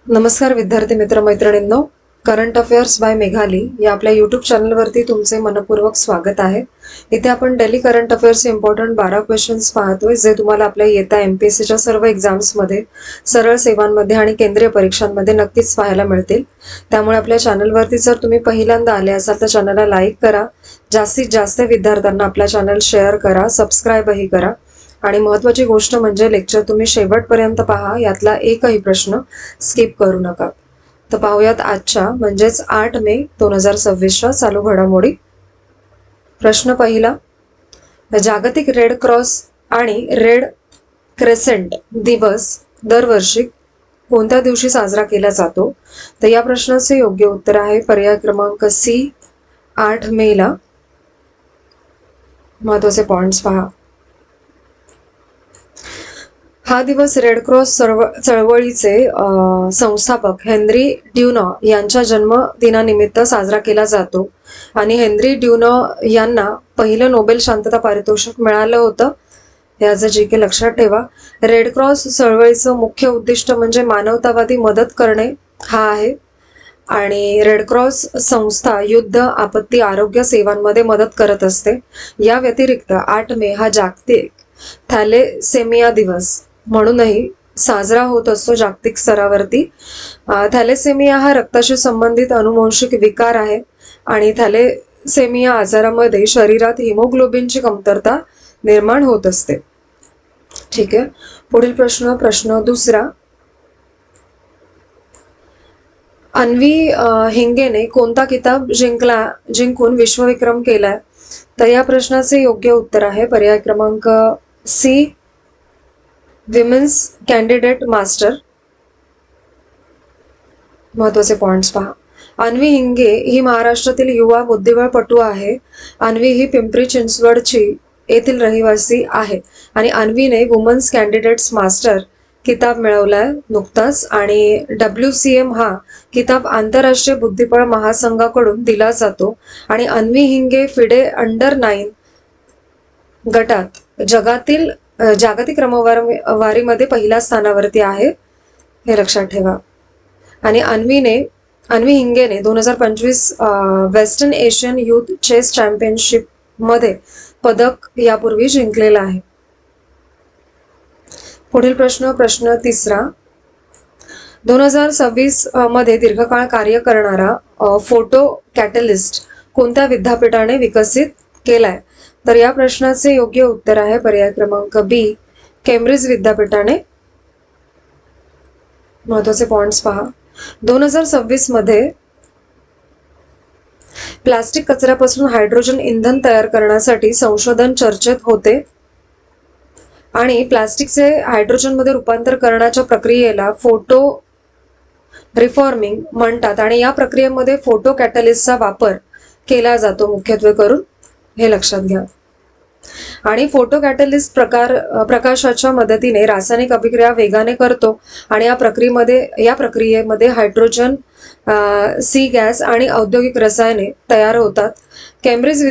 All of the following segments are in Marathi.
नमस्कार विद्यार्थी मित्र मैत्रिणींनो, करंट अफेअर्स बाय मेघाली या आपल्या यूट्यूब चॅनलवरती तुमचे मनपूर्वक स्वागत आहे. इथे आपण daily current affairs important 12 questions पाहतोय, जे तुम्हाला आपल्या येत्या MPSCच्या सर्व एक्झाम्समध्ये, सरळ सेवांमध्ये आणि केंद्रीय परीक्षांमध्ये नक्कीच पाहायला मिळतील. त्यामुळे आपल्या चॅनलवरती जर तुम्ही पहिल्यांदा आले असाल तर चॅनलला लाईक करा, जास्तीत जास्त विद्यार्थ्यांना आपला चॅनल शेअर करा, सबस्क्राईबही करा. आणि महत्त्वाची गोष्ट म्हणजे लेक्चर तुम्ही शेवटपर्यंत पहा, यातला एकही प्रश्न स्किप करू नका. तर पाहूयात आजच्या म्हणजेच 8 मे 2026च्या चालू घडामोडी. प्रश्न पहिला, जागतिक रेड क्रॉस आणि रेड क्रेसेंट दिवस दरवर्षी कोणत्या दिवशी साजरा केला जातो? तर या प्रश्नाचे योग्य उत्तर आहे पर्याय क्रमांक सी, 8 मेला. महत्वाचे पॉइंट्स पहा. हा दिवस रेड क्रॉस चळवळीचे संस्थापक हेनरी ड्युनो यांच्या जन्मदिनानिमित्त साजरा केला जातो आणि हेनरी ड्युनो यांना पहिलं नोबेल शांतता पारितोषिक मिळालं होतं. याचं जी के लक्षात ठेवा. रेड क्रॉस चळवळीचं मुख्य उद्दिष्ट म्हणजे मानवतावादी मदत करणे हा आहे आणि रेड क्रॉस संस्था युद्ध, आपत्ती, आरोग्य सेवांमध्ये मदत करत असते. या व्यतिरिक्त 8 मे हा जागतिक थॅलेसेमिया दिवस म्हणूनही साजरा होत असतो जागतिक स्तरावरती. थॅलेसेमिया हा रक्ताशी संबंधित अनुवांशिक विकार आहे आणि थॅलेसेमिया आजारामध्ये शरीरात हिमोग्लोबिनची कमतरता निर्माण होत असते. ठीक आहे. पुढील प्रश्न दुसरा, अन्वी हिंगेने कोणता किताब जिंकून विश्वविक्रम केलाय? तर या प्रश्नाचे योग्य उत्तर आहे पर्याय क्रमांक सी, विमेन्स कॅन्डिडेट मास्टर. महत्वाचे पॉइंट्स पहा. अन्वी हिंगे ही महाराष्ट्रातील युवा बुद्धिबळपटू आहे. अन्वी ही पिंपरी चिंचवडची येथील रहिवासी आहे आणि अन्वीने वुमन्स कॅन्डिडेट्स मास्टर किताब मिळवलाय नुकताच. आणि WCM हा किताब आंतरराष्ट्रीय बुद्धिबळ महासंघाकडून दिला जातो आणि अन्वी हिंगे फिडे अंडर-9 गटात जागतिक क्रमवारीमध्ये पहिल्या स्थानावरती आहे, हे लक्षात ठेवा. आणि अन्वी हिंगेने 2025 western Asian youth chess championship मध्ये पदक यापूर्वी जिंकलेला आहे. पुढील प्रश्न तिसरा, 2026 मध्ये दीर्घकाळ कार्य करणारा फोटो कॅटलिस्ट कोणत्या विद्यापीठाने विकसित केलाय? तर या प्रश्नाचे योग्य उत्तर आहे पर्याय क्रमांक बी, केम्ब्रिज विद्यापीठाने. महत्वाचे पॉइंट्स पहा. 2026 मध्ये प्लास्टिक कचऱ्यापासून हायड्रोजन इंधन तयार करण्यासाठी संशोधन चर्चेत होते आणि प्लास्टिकचे हायड्रोजनमध्ये रूपांतर करण्याच्या प्रक्रियेला फोटो रिफॉर्मिंग म्हणतात आणि या प्रक्रियेमध्ये फोटो कॅटलिस्टचा वापर केला जातो मुख्यत्वे करून, हे लक्षात घ्या. आणि फोटो कॅटलिस्ट प्रकाशाच्या मदतीने रासायनिक अभिक्रिया वेगाने करतो आणि या प्रक्रियेमध्ये हायड्रोजन, सी गॅस आणि औद्योगिक रसायने तयार होतात. केम्ब्रिज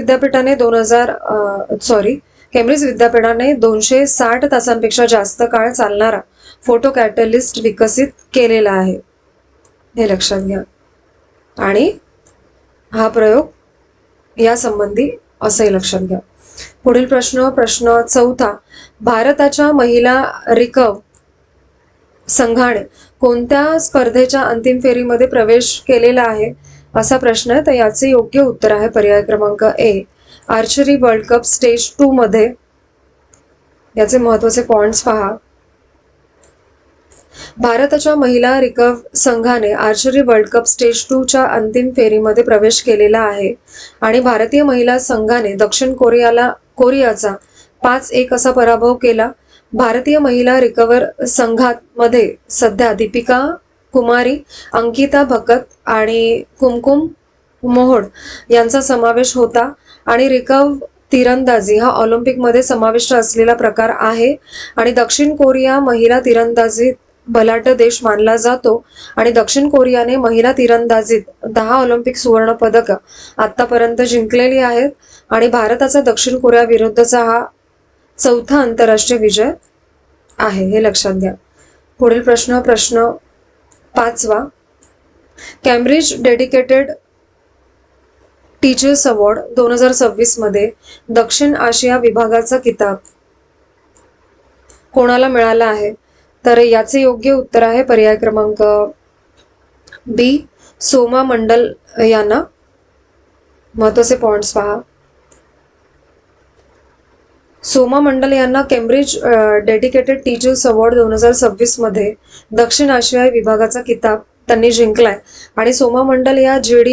विद्यापीठाने 260 तासांपेक्षा जास्त काळ चालणारा फोटो कॅटलिस्ट विकसित केलेला आहे, हे लक्षात घ्या. आणि हा प्रयोग या संबंधी असंही लक्षात घ्या. पुढील प्रश्न चौथा, भारताच्या महिला रिकर्व संघाने कोणत्या स्पर्धेच्या अंतिम फेरीमध्ये प्रवेश केलेला आहे असा प्रश्न आहे. तर याचे योग्य उत्तर आहे पर्याय क्रमांक ए, आर्चरी वर्ल्ड कप स्टेज 2 मध्ये. याचे महत्वाचे पॉइंट्स पहा. भारताच्या महिला रिकर्व संघाने आर्चरी वर्ल्ड कप स्टेज 2 च्या अंतिम फेरीमध्ये प्रवेश केलेला आहे आणि भारतीय महिला संघाने दक्षिण कोरियाचा 5-1 असा पराभव केला. भारतीय महिला रिकर्व संघामध्ये सध्या दीपिका कुमारी, अंकिता भकत आणि कुमकुम मोहोड यांचा समावेश होता आणि रिकर्व तिरंदाजी हा ऑलिम्पिकमध्ये समाविष्ट असलेला प्रकार आहे आणि दक्षिण कोरिया महिला तिरंदाजीत बलाढ्य देश मानला जातो आणि दक्षिण कोरियाने महिला तिरंदाजीत 10 ऑलिम्पिक सुवर्ण पदक आतापर्यंत जिंकलेली आहेत आणि भारताचा दक्षिण कोरिया विरुद्धचा हा 4था आंतरराष्ट्रीय विजय आहे, हे लक्षात घ्या. पुढील प्रश्न 5वा कॅम्ब्रिज डेडिकेटेड टीचर्स अवॉर्ड 2026 मध्ये दक्षिण आशिया विभागाचा किताब कोणाला मिळाला आहे? तर याचे योग्य उत्तर आहे पर्याय क्रमांक बी, सोमा मंडल यांना. महत्वाचे पॉइंट्स पहा. सोमा मंडल यांना केम्ब्रिज डेडिकेटेड टीचर्स अवॉर्ड 2026 मध्ये दक्षिण आशियाई विभागाचा किताब त्यांनी जिंकलाय. आणि सोमा मंडल या GD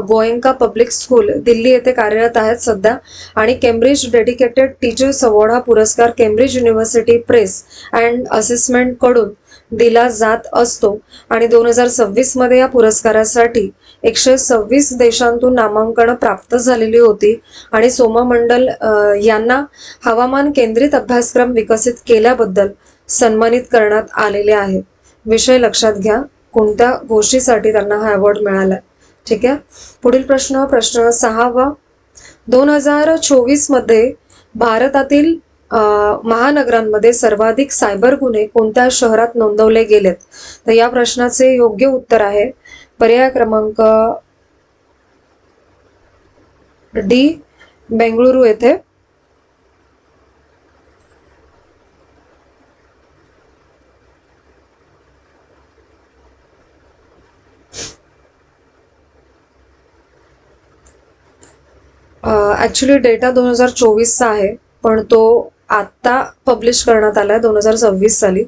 Goenka public school Delhi येथे कार्यरत आहेत सध्या. आणि केम्ब्रिज डेडिकेटेड टीचर्स अवॉर्ड हा पुरस्कार Cambridge university press and assessment कडून दिला जात असतो. आणि 2026 मध्ये या पुरस्कारासाठी 126 देशांतून नामांकन प्राप्त झालेली होती. आणि सोमा मंडल यांना हवामान केंद्रित अभ्यासक्रम विकसित केल्याबद्दल सन्मानित करण्यात आलेले आहे. विषय लक्षात घ्या, कोणत्या गोष्टीसाठी त्यांना हा अवॉर्ड मिळाला. ठीक आहे. पुढील प्रश्न 6वा. 2024 मध्ये भारतातील महानगरांमध्ये सर्वाधिक सायबर गुन्हे कोणत्या शहरात नोंदवले गेलेत? तर या प्रश्नाचे योग्य उत्तर आहे पर्याय क्रमांक डी, बेंगळुरू येथे. ॲक्च्युली डेटा 2024चा आहे, पण तो आत्ता पब्लिश करण्यात आलाय 2026 साली,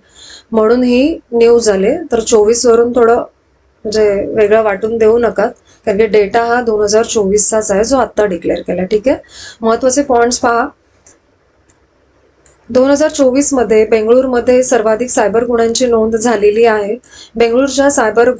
म्हणून ही न्यूज आले. तर 24 वरून थोडं म्हणजे वेगळं वाटून देऊ नका, कारण की डेटा हा 2024चाच आहे जो आत्ता डिक्लेअर केला. ठीक आहे. महत्वाचे पॉइंट्स पहा. 2024 मध्ये बेंगळुरूमध्ये सर्वाधिक सायबर गुन्ह्यांची नोंद झालेली आहे. बेंगळुरूच्या सायबर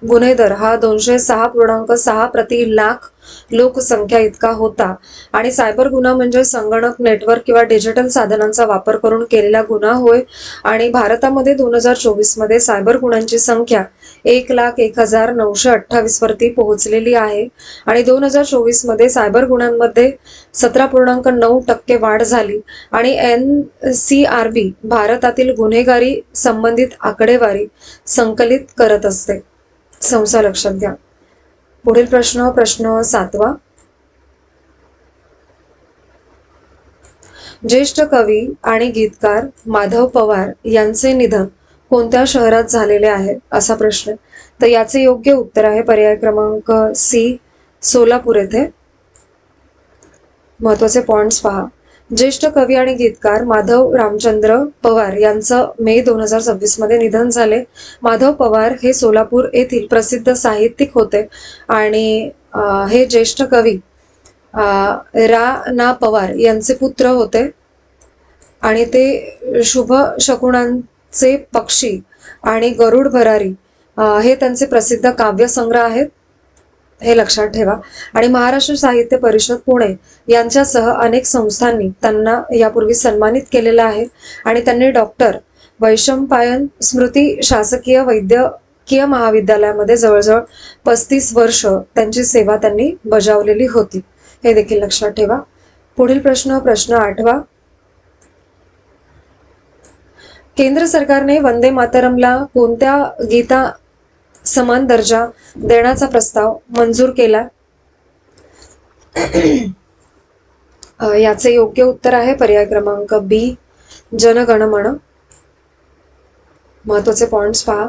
गुन्हे दर हा 206.6 प्रति लाख लोकसंख्या इतका होता. आणि सायबर गुन्हा म्हणजे संगणक, नेटवर्क किंवा डिजिटल साधनांचा वापर करून केलेला गुन्हा होय. आणि भारतामध्ये 2024 मध्ये सायबर गुन्ह्यांची संख्या 1,01,928 वरती पोहोचलेली आहे. आणि 2024 मध्ये सायबर गुन्ह्यांमध्ये 17.9% वाढ झाली. आणि NCRB भारतातील गुन्हेगारी संबंधित आकडेवारी संकलित करत असते. संसा लक्षात घ्या. पुढील प्रश्न 7वा. ज्येष्ठ कवी आणि गीतकार माधव पवार यांचे निधन कोणत्या शहरात झालेले आहे असा प्रश्न. तर याचे योग्य उत्तर आहे पर्याय क्रमांक सी, सोलापूर येथे. महत्वाचे पॉइंट्स पहा. ज्येष्ठ कवी आणि गीतकार माधव रामचंद्र पवार यांचं मे 2026 मध्ये निधन झाले. माधव पवार हे सोलापूर येथील प्रसिद्ध साहित्यिक होते. आणि हे ज्येष्ठ कवी रा ना पवार यांचे पुत्र होते. आणि ते शुभ शकुनांचे पक्षी आणि गरुड भरारी हे त्यांचे प्रसिद्ध काव्यसंग्रह आहेत, हे लक्षात ठेवा. आणि महाराष्ट्र साहित्य परिषद पुणे यांच्यासह अनेक संस्थांनी त्यांना यापूर्वी सन्मानित केलेलं आहे. आणि त्यांनी डॉक्टर वैशंपायन स्मृती शासकीय वैद्यकीय महाविद्यालयामध्ये जवळजवळ 35 वर्ष त्यांची सेवा त्यांनी बजावलेली होती, हे देखील लक्षात ठेवा. पुढील प्रश्न 8वा. केंद्र सरकारने वंदे मातरमला कोणत्या गीता समान दर्जा देण्याचा प्रस्ताव मंजूर केला? याचे योग्य उत्तर आहे पर्याय क्रमांक बी, जनगणमन. महत्वाचे पॉइंट्स पहा.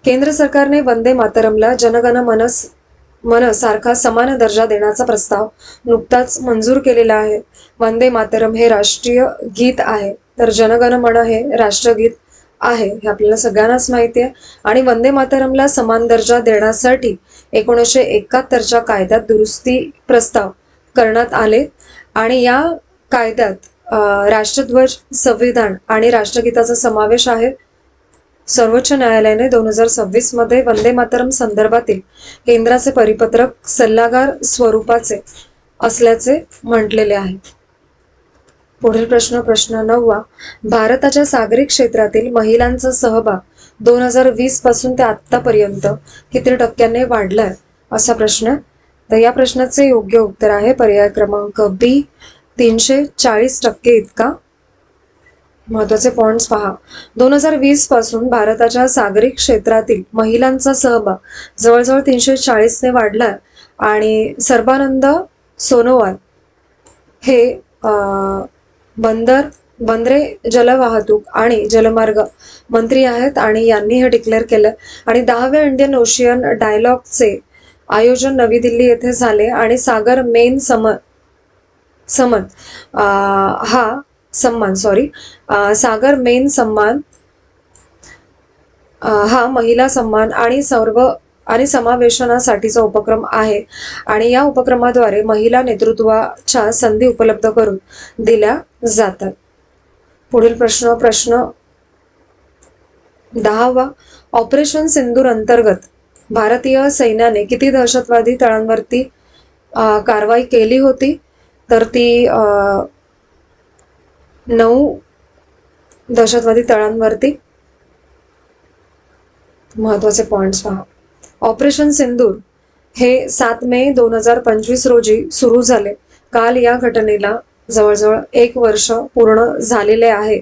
केंद्र सरकारने वंदे मातरमला जनगणमन सारखा समान दर्जा देण्याचा प्रस्ताव नुकताच मंजूर केलेला आहे. वंदे मातरम हे राष्ट्रीय गीत आहे, तर जनगणमन हे राष्ट्रगीत आहे, हे आपल्याला सगळ्यांनाच माहिती आहे. आणि वंदे मातरमला समान दर्जा देण्यासाठी 1971च्या कायद्यात दुरुस्ती प्रस्ताव करण्यात आले. आणि या कायद्यात राष्ट्रध्वज, संविधान आणि राष्ट्रगीताचा समावेश आहे. सर्वोच्च न्यायालयाने 2026 मध्ये वंदे मातरम संदर्भातील केंद्राचे परिपत्रक सल्लागार स्वरूपाचे असल्याचे म्हटलेले आहे. पुढील प्रश्न 9वा. भारताच्या सागरी क्षेत्रातील महिलांचा सहभाग 2020 पासून ते आतापर्यंत किती टक्क्याने वाढलाय असा प्रश्न. तर या प्रश्नाचे योग्य उत्तर आहे पर्याय क्रमांक बी, 340% इतका. महत्वाचे पॉइंट्स पहा. 2020 पासून भारताच्या सागरी क्षेत्रातील महिलांचा सहभाग जवळजवळ 340ने वाढला आणि सर्बानंद सोनोवाल हे बंदरे, जलवाहतूक आणि जलमार्ग मंत्री आहेत आणि यांनी हे डिक्लेअर केलं. आणि 10व्या इंडियन ओशियन डायलॉगचे आयोजन नवी दिल्ली येथे झाले आणि सागर मेन सागर मेन सन्मान हा महिला सन्मान आणि समावेशनासाठीचा उपक्रम आहे आणि या उपक्रमाद्वारे महिला नेतृत्वाच्या संधी उपलब्ध करून दिल्या जातात. पुढील प्रश्न 10वा. ऑपरेशन सिंदूर अंतर्गत भारतीय सैन्याने किती दहशतवादी तळांवरती कारवाई केली होती? तर ती 9 दहशतवादी तळांवरती. महत्वाचे पॉइंट्स पहा. ऑपरेशन सिंदूर हे 7 मे 2025 रोजी सुरू झाले. काल या घटनेला जवळजवळ 1 वर्ष पूर्ण झालेले आहे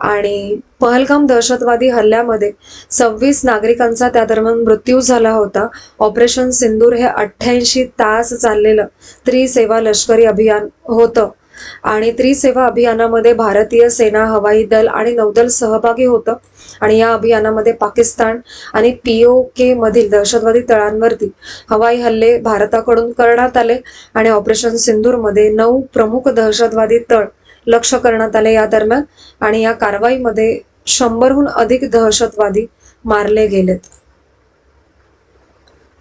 आणि पहलगाम दहशतवादी हल्ल्यामध्ये 26 नागरिकांचा त्या दरम्यान मृत्यू झाला होता. ऑपरेशन सिंदूर हे 88 तास चाललेलं त्रिसेवा लष्करी अभियान होतं आणि त्रिसेवा अभियानामध्ये भारतीय सेना, हवाई दल आणि नौदल सहभागी होतं आणि या अभियानामध्ये पाकिस्तान आणि POK मधील दहशतवादी तळांवरती हवाई हल्ले भारताकडून करण्यात आले आणि ऑपरेशन सिंदूर मध्ये 9 प्रमुख दहशतवादी तळ लक्ष्य करण्यात आले या दरम्यान आणि या कारवाईमध्ये 100हून अधिक दहशतवादी मारले गेलेत.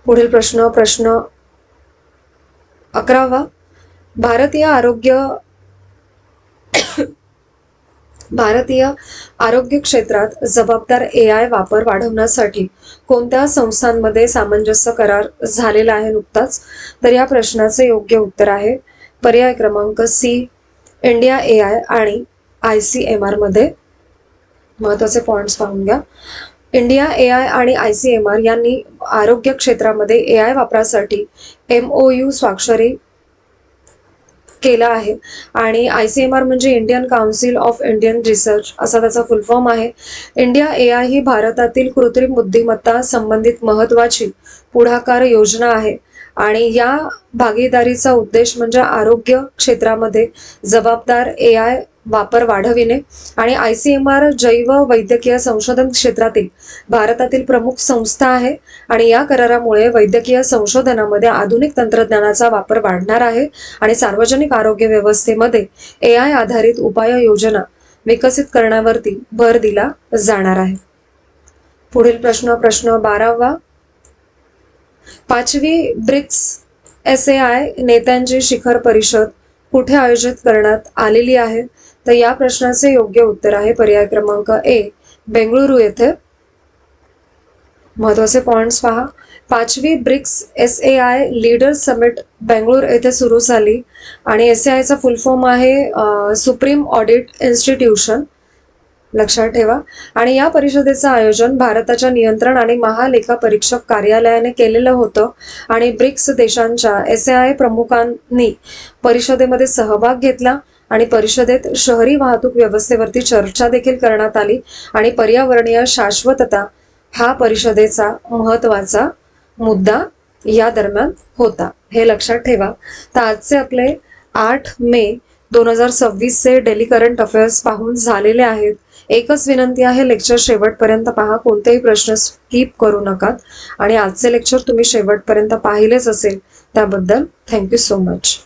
पुढील प्रश्न 11वा. भारतीय आरोग्य क्षेत्रात जबाबदार AI वापर वाढवण्यासाठी कोणत्या संस्थांमध्ये सामंजस्य करार झालेला आहे नुकताच? तर या प्रश्नाचे योग्य उत्तर आहे पर्याय क्रमांक C, इंडिया AI आणि ICMR मध्ये. महत्वाचे पॉइंट्स पाहून घ्या. इंडिया AI आणि ICMR यांनी आरोग्य क्षेत्रामध्ये AI वापरासाठी MOU स्वाक्षरी केला आहे आणि ICMR म्हणजे Indian council of Indian research असा त्याचा फुल फॉर्म आहे. इंडिया AI ही भारतातील कृत्रिम बुद्धिमत्ता संबंधित महत्वाची पुढाकार योजना आहे आणि या भागीदारीचा उद्देश म्हणजे आरोग्य क्षेत्रामध्ये जबाबदार AI वापर वाढविणे आणि ICMR जैव वैद्यकीय संशोधन क्षेत्रातील भारतातील प्रमुख संस्था आहे आणि या करारामुळे वैद्यकीय संशोधनामध्ये आधुनिक तंत्रज्ञानाचा वापर वाढणार आहे आणि सार्वजनिक आरोग्य व्यवस्थेमध्ये AI आधारित उपाययोजना विकसित करण्यावरती भर दिला जाणार आहे. पुढील प्रश्न 12वा. 5वी ब्रिक्स SAI नेत्यांची शिखर परिषद कुठे आयोजित करण्यात आलेली आहे? तर या प्रश्नाचे योग्य उत्तर आहे पर्याय क्रमांक A, बेंगळुरू येथे. महत्वाचे पॉइंट्स पहा. 5वी BRICS SAI leader summit Bengaluru येथे सुरू झाली आणि SAI चा फुल फॉर्म आहे सुप्रीम ऑडिट इन्स्टिट्यूशन, लक्षात ठेवा. आणि या परिषदेचं आयोजन भारताच्या नियंत्रण आणि महालेखा परीक्षक कार्यालयाने केलेलं होतं आणि ब्रिक्स देशांच्या SAI प्रमुखांनी परिषदेमध्ये सहभाग घेतला आणि परिषदेत शहरी वाहतूक व्यवस्थेवरती चर्चा देखील करण्यात आली आणि पर्यावरणीय शाश्वतता हा परिषदेचा महत्वाचा मुद्दा या दरम्यान होता, हे लक्षात ठेवा. तर आजचे आपले 8 मे 2026 डेली करंट अफेअर्स पाहून झालेले आहेत. एकच विनंती आहे, लेक्चर शेवटपर्यंत पहा, कोणतेही प्रश्न स्किप करू नका आणि आजचे लेक्चर तुम्ही शेवटपर्यंत पाहिलेच असेल त्याबद्दल थँक्यू सो मच.